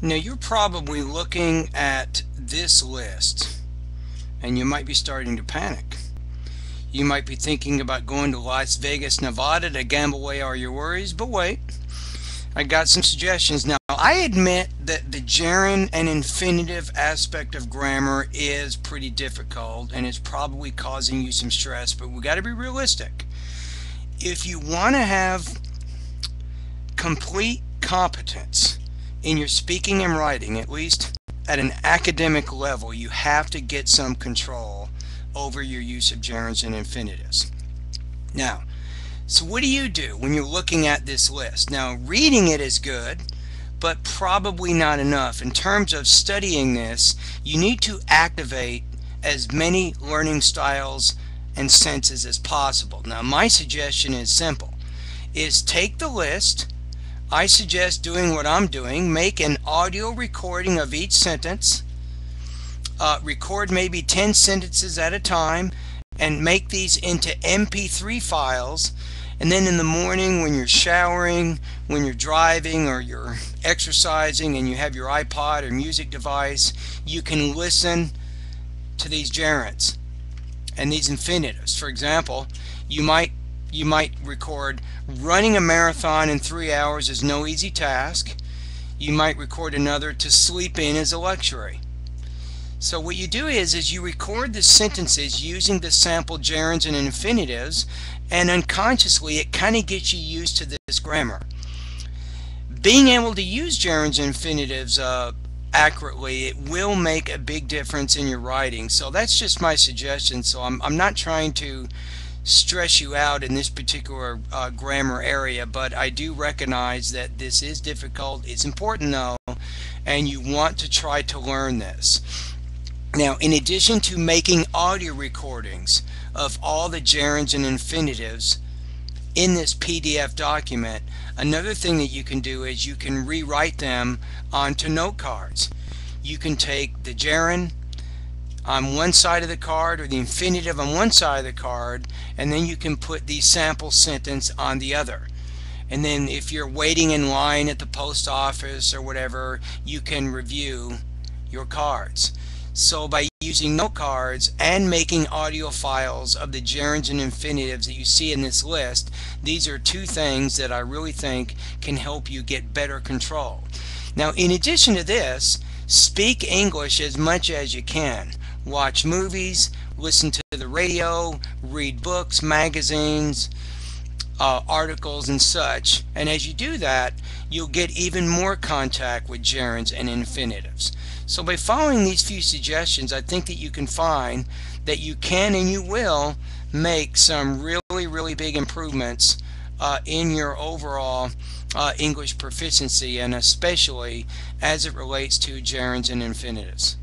Now you're probably looking at this list and you might be starting to panic. You might be thinking about going to Las Vegas, Nevada to gamble away all your worries, but wait, I got some suggestions. Now, I admit that the gerund and infinitive aspect of grammar is pretty difficult and is probably causing you some stress, but we got to be realistic. If you want to have complete competence in your speaking and writing, at least at an academic level, you have to get some control over your use of gerunds and infinitives. Now, so what do you do when you're looking at this list? Now, reading it is good, but probably not enough. In terms of studying this, you need to activate as many learning styles and senses as possible. Now, my suggestion is simple, is take the list. I suggest doing what I'm doing, make an audio recording of each sentence, record maybe 10 sentences at a time, and make these into MP3 files. And then in the morning when you're showering, when you're driving, or you're exercising and you have your iPod or music device, you can listen to these gerunds and these infinitives. For example, you might record, running a marathon in 3 hours is no easy task. You might record another, to sleep in is a luxury. So what you do is you record the sentences using the sample gerunds and infinitives, and unconsciously it kind of gets you used to this grammar. Being able to use gerunds and infinitives accurately, it will make a big difference in your writing. So that's just my suggestion. So I'm not trying to stress you out in this particular grammar area, but I do recognize that this is difficult. It's important though, and you want to try to learn this. Now, in addition to making audio recordings of all the gerunds and infinitives in this PDF document, another thing that you can do is you can rewrite them onto note cards. You can take the gerund on one side of the card or the infinitive on one side of the card, and then you can put the sample sentence on the other. And then if you're waiting in line at the post office or whatever, you can review your cards. So by using note cards and making audio files of the gerunds and infinitives that you see in this list, these are two things that I really think can help you get better control. Now, in addition to this, speak English as much as you can. Watch movies, listen to the radio, read books, magazines, articles and such, and as you do that, you'll get even more contact with gerunds and infinitives. So by following these few suggestions, I think that you can find that you can and you will make some really big improvements in your overall English proficiency, and especially as it relates to gerunds and infinitives.